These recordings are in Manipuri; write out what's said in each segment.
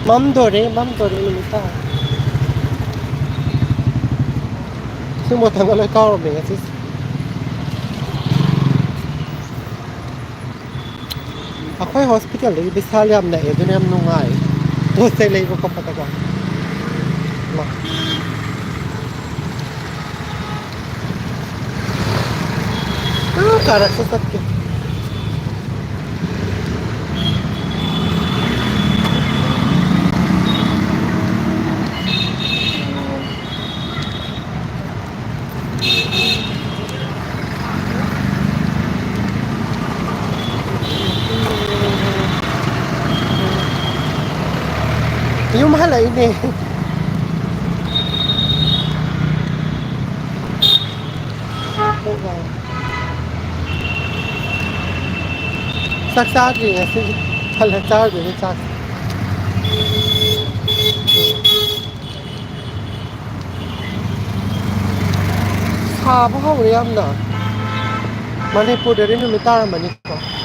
맘도레 누미타ซึ่งหมดทั้งก็เลยก้าวลงไปกันสิako'y hospital lagi bisalyam na eh doon yung nungay to sa lego ko pataga karak sa sakit yung mahal ay ini saksa rin kasi palatar din sa 사부 하우리 함나 마니푸르는 놈이 따라 마니까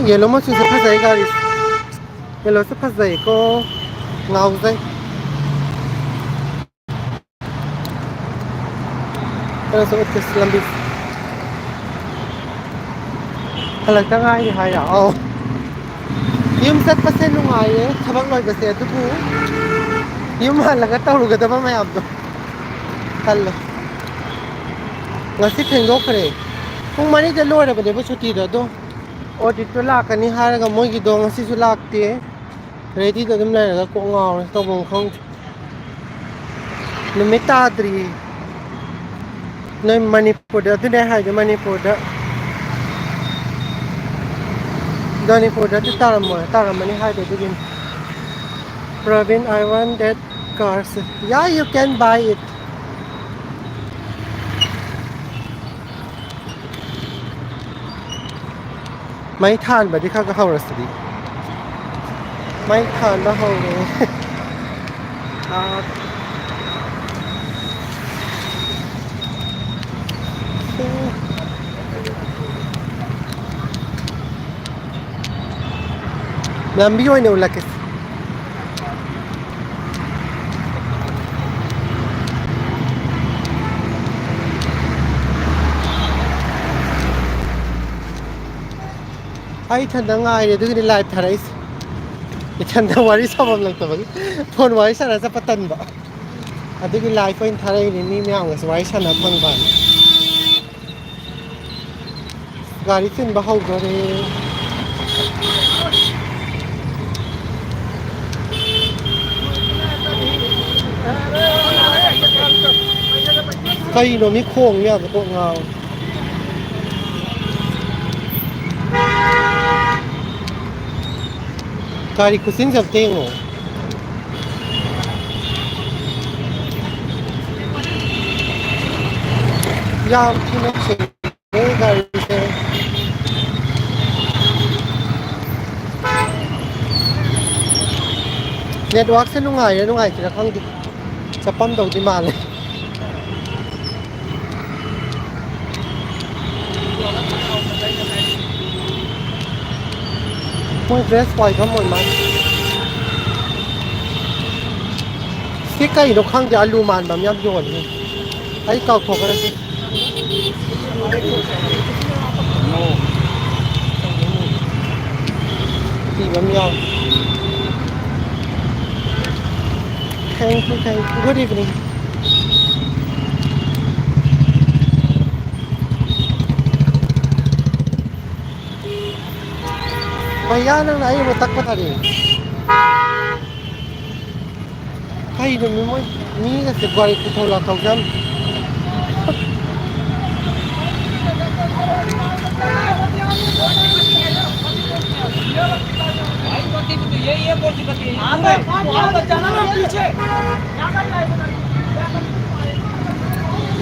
yellow mo sa pasay garis yellow sa pasay ko ngao dai pero sa utos lambis halata nga ay haya oh yung sat pasay nung ay sabang loy basta ito po yung mahalaga tawag ka ba may abdo talo ngasi tengo kare kung mani da lora ba de ba chuti da do o dito lakan ni haraga mo gido ngasi su lakti ready da dum na ko ngaw to bong khong numita dri no manipur da tu ne ha de manipur da Manipur da taram ni ha de din Pravin I want that cars yeah you can buy itไม่ทานแบบที่ข้าก็เข้ารัสดีไม่ทานมาเข้าเลยน้ำบิโอยเนี่ยอุลักษณ์ไอ้ท่านนั่งไงเนี่ยดูนี่ไลฟ์ทาริสไอ้ท่านนั่งวาริสอบมันตัวมันพอนวาริสน่าจะปัตตันบ่อันดูนี่ไลฟ์เป็นทาริสนี่มีอย่างวาริสน่าพังบ้านการิสินบ้าหัวก็เลยใครโน้มมีโค้งเนี่ยกับพวกเงาKari kusin sab tengo. Yam kina se gari se. Network se nungai kira khang di. Sa pam dau di ma le. Moi dress white kan moi man ki kai no khang ja alu man bam yam yon ni ai kaw thok ra si no ti bam yam thank you good evening Bayan ang nai mo takpa tadi. Kai no mo ni na se gwari ko thola kau jam. भाई बोलती तो ये बोलती कहती है वहां पर जाना ना पीछे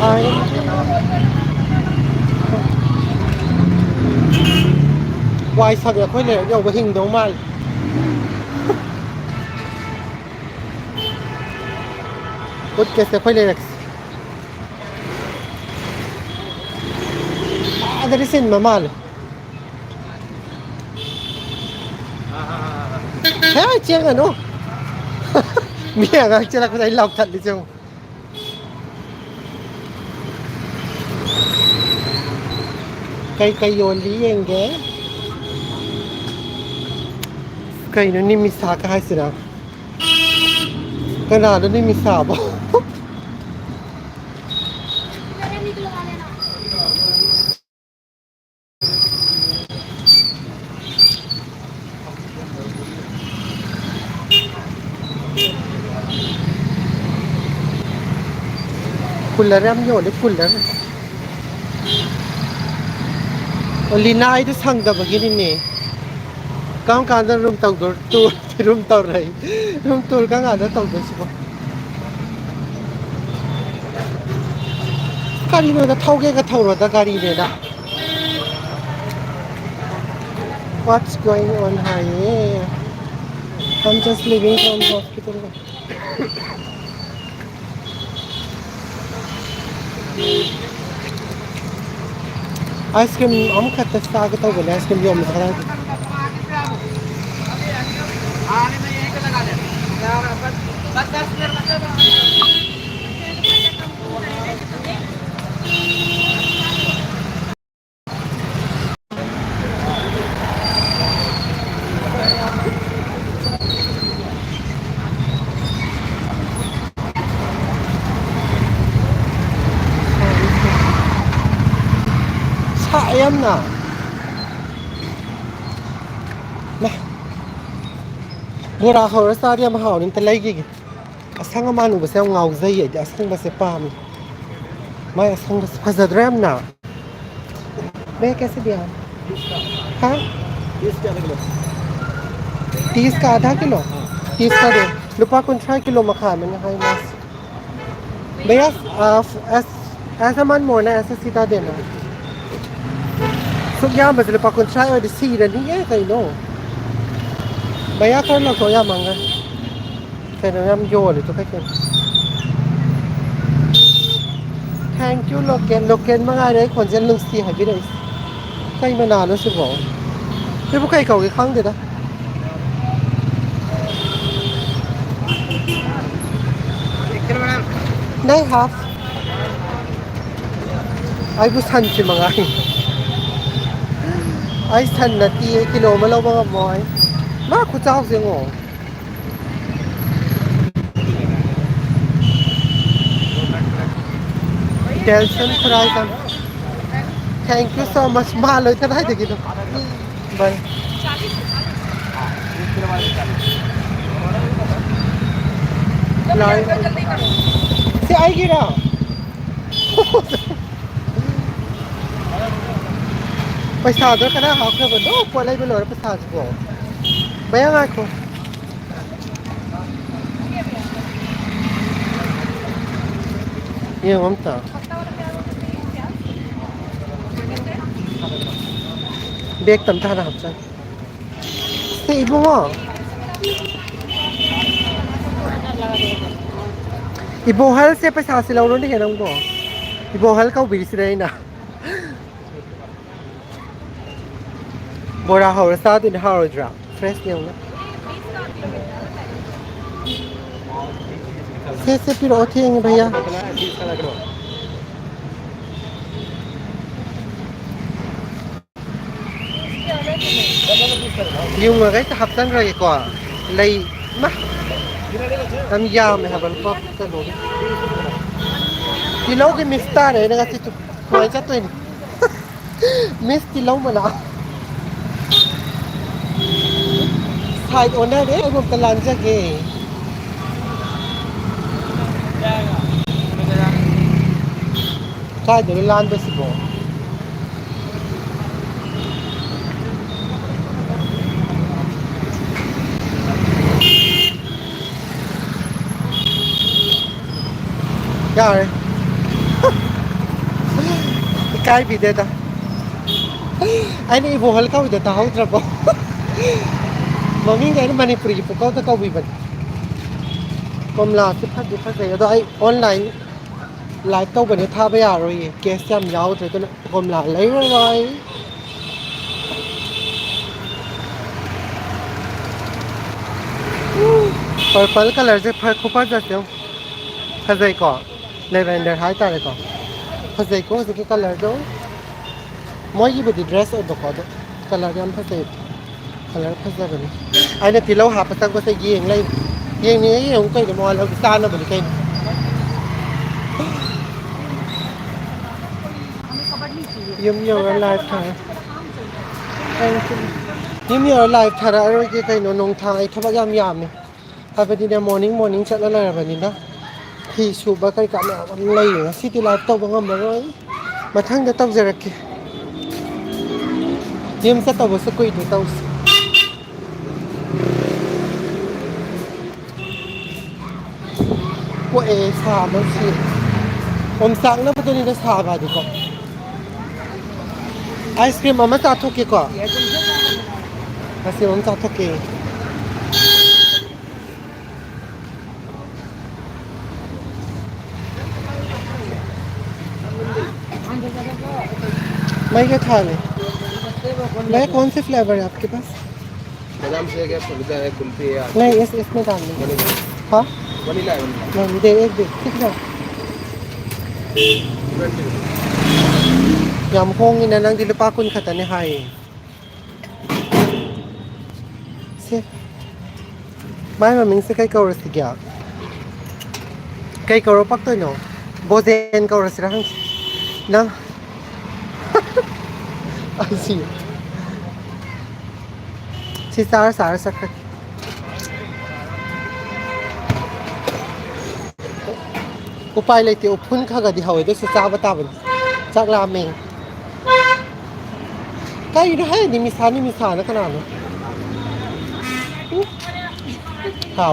आई ꯋꯥꯏ ꯁꯪꯉꯦ ꯑꯩꯈꯣꯏ ꯂꯩꯔꯛ ꯌꯧꯕ ꯍꯤꯡꯗꯧ ꯃꯥꯜꯂꯦ ꯎꯠꯀꯦꯁꯦ ꯑꯩꯈꯣꯏ ꯂꯩꯔꯛꯁꯦ ꯑꯥꯗꯗꯤ ꯆꯤꯟꯕ ꯃꯥꯜꯂꯦ ꯍꯦ ꯆꯦꯟꯒꯅꯨ ꯃꯤ ꯑꯉꯥꯡ ꯆꯦꯜꯂꯛꯄꯗ ꯑꯩ ꯂꯥꯎꯊꯠꯂꯤꯁꯦ ꯌꯦꯡꯉꯨ ꯀꯩ ꯌꯣꯜꯂꯤ ꯌꯦꯡꯒꯦ ꯀꯩꯅꯣ ꯅꯤꯃꯤꯁꯥꯀ ꯍꯥꯏꯁꯤꯅ ꯀꯅꯥꯅꯣ ꯅꯤꯃꯤꯁꯥꯕꯣ ꯀꯨꯜꯂꯔ ꯌꯥꯝ ꯌꯣꯜꯂꯦ ꯀꯨꯜꯂꯔ ꯑꯣ ꯂꯤꯅꯥ ꯑꯩꯗꯣ ꯁꯪꯗꯕꯒꯤꯅꯤꯅꯦ ꯀꯔꯝ ꯀꯥꯟꯗ ꯔꯨꯝ ꯔꯨꯝ ꯇꯧꯔꯛꯏ ꯔꯨꯝ ꯇꯨꯔ ꯀꯔꯝ ꯀꯥꯟꯗ ꯇꯧꯗꯣꯏꯁꯤꯕꯣ ꯀꯔꯤꯅꯣꯗ ꯊꯧꯒꯦꯒ ꯊꯧꯔꯣꯗ ꯒꯥꯔꯤꯅꯦꯅ What's going on ꯍꯥꯏꯌꯦ I'm just leaving from hospital ice cream अमुखꯛꯇ ꯆꯥꯒꯦ ꯇꯧꯕꯅꯦ आइस क्रीम ꯌꯣꯟꯕꯗꯣ ꯀꯗꯥꯏꯗ ꯁꯥꯏ ꯌꯥꯝꯅ ꯕꯣꯔꯥ ꯍꯧꯔ ꯆꯥꯔꯗꯤ ꯌꯥꯝ ꯍꯥꯎꯅꯤ ꯑꯝꯇ ꯂꯩꯈꯤꯒꯦ ꯑꯁꯪ ꯑꯃꯥꯟ ꯎꯕꯁꯦ ꯌꯥꯝ ꯉꯥꯎꯖꯩꯌꯦ ꯑꯩꯗꯤ ꯑꯁꯪꯕꯁꯦ ꯄꯥꯝꯃꯤ ꯃꯥꯏ ꯑꯁꯪꯕꯁꯦ ꯐꯖꯗ꯭ꯔꯥ ꯌꯥꯝꯅ भैया कैसे दिया हाँ 30 का आधा किलो 30 का दे लुपा कुंठा किलो मखा मैंने हाई मास भैया ऐसा मन मोड़ना ऐसा सीधा देना सुख यहाँ बस लुपा कुंठा और सीरनी है कहीं नो भैया कर लो तो या मांगा कहीं ना हम जो ले तो क्या Thank you local mga रे खनजेल लुंसी हाबिरे कई मनालो सिबो सिबो कई कौगे खांग देदा नहीं हाफ आई बु सन से मंगाई आई सन नती किलो में लौबा मोय मा खुचाव सेंगो टेंशन खुराई का Thank you so much मालो इतना ही देखी तो बाय से आएगी ना पैसा दो कना हाफ कर दो पोलाई बेलो पैसा दो भैया आको ये ममता बैग तम थाना हफ्ता से इबुंगो इबोहल से पैसा से लौरो नहीं है नंगो इबोहल का बिरिसरेना बोरा हौर सादिन हारोद्रा फ्रेश नेउना से पिरो थेंगे भैया यूं गई तो हफ्तन रही को लई मा हम याम है बल को कनो किलो के मिस्ता रे ना कि कोई जा तो मिस किलो मना साइड ओनर रे वो तलान जगे काय दे लान बसिबो यार काय भी देता Anh ấy vô hal kau dah tahu terapa. Mami cái Manipuri phụ kau ta kau bị bệnh. Còn là cái phát gì đó ai online live tàu bên tháp bây giờ rồi, guest xem nhau rồi tôi còn là lấy rồi. Purple color से खूपच जाते हो फजई को लेवेंडर हाई तारे को फजई को इसके कलर दो मोई बुद्धि ड्रेस और दो कलर याम फजई कलर फजई बनी आई ने तिलो हाप तक को से ये इंगले ये नहीं ये उनको इधर मॉल और साल ना बनी कहीं यम योर लाइफ था यम योर लाइफ था और ये कहीं नोंग था आई थबक याम याम में हाबदी ने मॉर्निंग चल रहा है बनी ना ही शुभ कई काम ले सिटी लाइफ तो बंगम बरोय मथंग द तब जरके यम से तो बस कोई दे तो को ए सा बसीผมสั่งนะตัวนี้ได้ซาบาดิก็ไอศครีมมันจะทุกกี่ก็ไอศครีมมันจะทุกกี่मैं क्या खा ले मैं कौन से फ्लेवर है आपके पास बादाम शेक है फलूदा है कुल्फी है नहीं इसमें डाल दो हाँ वनीला है नहीं दे एक दे कितनाยำโค้งนี่นะนั่งดิลป้าคุณขัดแต่ในไฮเสียไม่มามิงสิใกล้เกาหลีสิแกใกล้เกาหลีปักตัวเนาะโบเซนเกาหลีสิทั้งนะไอซีชิซาร์สารสักอุปายเลยที่อุปพุ่นข้ากับที่เขาได้สุดจ้าบัตาบันจากราเมงใกล้ได้นี่มีสารนะขนาดนี้เขา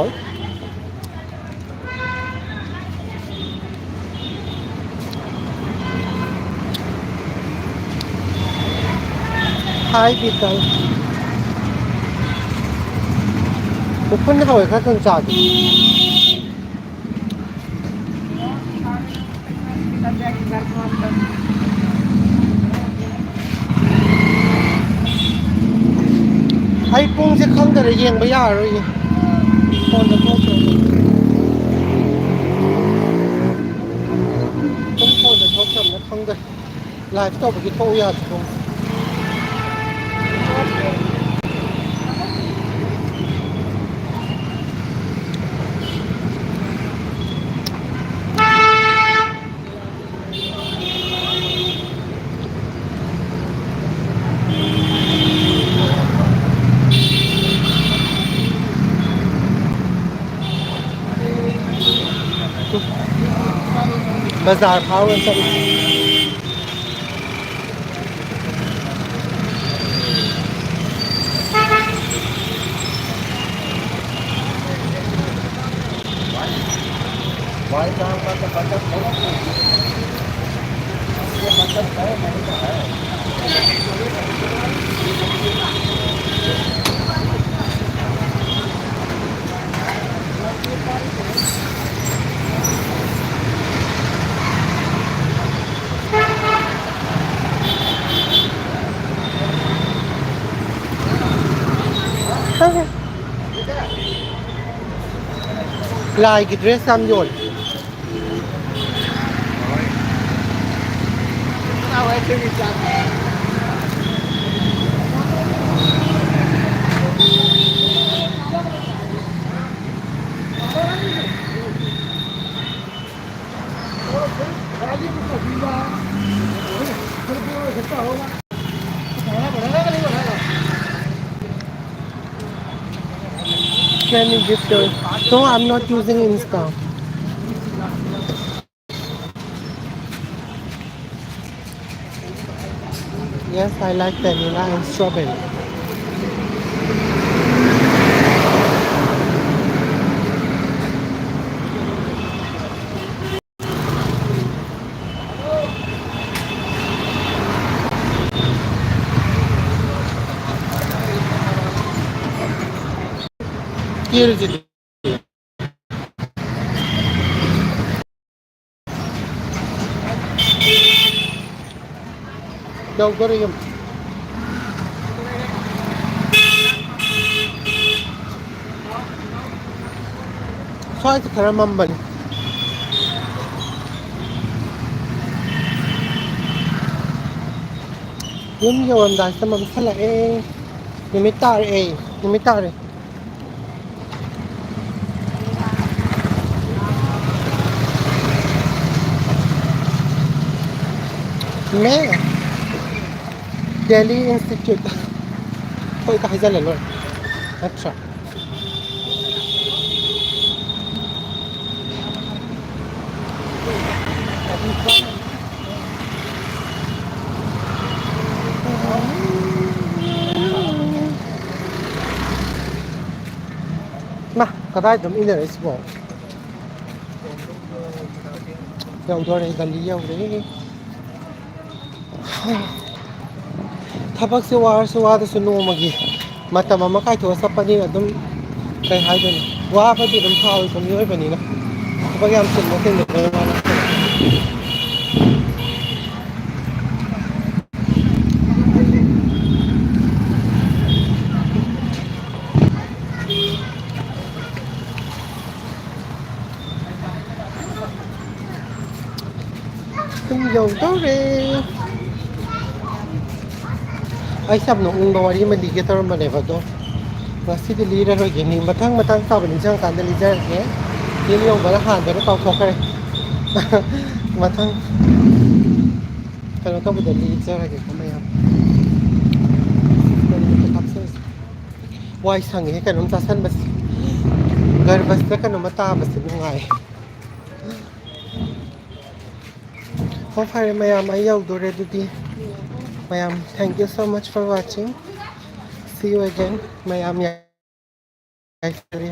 Hi people อุปพุ่นเขาไอ้ข้าคนจัดไอ้ปุ้งจะข้างแต่ยังไม่ยากเลยตอนจะโทษเลยต้องโทษจะโทษจำนะข้างแต่ไลฟ์ต่อไปกี่โทษยากจังबाजार भाव सबลายกิดเรสซัมโยนเอาไว้ที่มีจังCan you give the... No, I'm not using Insta. Yes, I like vanilla and strawberry. ꯀꯦꯔꯤꯁꯤꯗꯤ ꯌꯧꯗꯣꯔꯦ ꯌꯨꯝ ꯁ꯭ꯋꯥꯏꯁꯦ ꯈꯔ ꯃꯝꯕꯅꯤ ꯌꯨꯝ ꯌꯧꯔꯝꯗꯥꯏꯁꯤꯗ ꯃꯝꯁꯜꯂꯛꯑꯦ ꯅꯨꯃꯤꯠ ꯇꯥꯔꯛꯑꯦ ꯅꯨꯃꯤꯠ ꯇꯥꯔꯦ ꯃꯦ ꯗꯦꯜꯂꯤ ꯏꯟꯁꯇꯤꯇ꯭ꯌꯨꯠ ꯑꯩꯈꯣꯏ ꯍꯥꯏꯖꯜꯂ ꯂꯣꯏꯔꯦ ꯅꯠꯇ꯭ꯔꯥ ꯃꯥ ꯀꯗꯥꯏ ꯑꯗꯨꯝ ꯏꯟꯅꯔꯛꯏꯁꯤꯕꯣ ꯌꯧꯗꯣꯔꯦ ꯒꯂꯤ ꯌꯧꯔꯦ ꯊꯕꯛꯁꯦ ꯋꯥꯔꯁꯨ ꯋꯥꯗꯁꯨ ꯅꯣꯡꯃꯒꯤ ꯃꯇꯝ ꯑꯃ ꯀꯥꯏꯊꯣꯛꯑ ꯆꯠꯄꯅꯤꯅ ꯑꯗꯨꯝ ꯀꯩ ꯍꯥꯏꯗꯣꯏꯅꯣ ꯋꯥꯕꯗꯤ ꯑꯗꯨꯝ ꯐꯥꯎꯋꯤꯀꯣ ꯃꯤꯑꯣꯏꯕꯅꯤꯅ ꯊꯕꯛ ꯌꯥꯝ ꯆꯤꯟꯕ ꯆꯤꯟꯗꯕꯩ ꯋꯥ ꯅꯠꯇꯅ ꯌꯨꯝ ꯌꯧꯗꯧꯔꯦ ꯑꯩꯁꯦ ꯌꯥꯝ ꯅꯣꯛꯅꯤꯡꯕ ꯋꯥꯔꯤ ꯑꯃ ꯂꯤꯒꯦ ꯇꯧꯔꯝꯕꯅꯦꯕ ꯑꯗꯣ ꯉꯁꯤꯗꯤ ꯂꯤꯔꯔꯣꯏꯒꯦ ꯃꯊꯪ ꯃꯇꯥꯡ ꯆꯥꯕ ꯅꯤꯡꯁꯤꯡꯉꯀꯥꯟꯗ ꯂꯤꯖꯔꯒꯦ ꯌꯨꯝ ꯌꯧꯕꯅ ꯍꯥꯟꯗꯅ ꯀꯥꯎꯊꯣꯛꯈ꯭ꯔꯦ ꯃꯊꯪ ꯀꯩꯅꯣ ꯇꯧꯕꯗ ꯂꯤꯖꯔꯒꯦꯀꯣ ꯃꯌꯥꯝ ꯋꯥꯏ ꯁꯪꯉꯦ ꯀꯩꯅꯣꯝ ꯆꯥꯁꯟꯕꯁꯦ ꯒꯔꯕꯁꯇ ꯀꯩꯅꯣꯝꯃ ꯇꯥꯕꯁꯦ ꯅꯨꯡꯉꯥꯏ ꯍꯣ ꯐꯔꯦ ꯃꯌꯥꯝ ꯑꯩ ꯌꯧꯗꯣꯔꯦ ꯑꯗꯨꯗꯤ ꯃꯌꯥꯝ thank you so much for watching see you again ꯃꯌꯥꯝ ꯌꯥꯏꯐꯔꯦ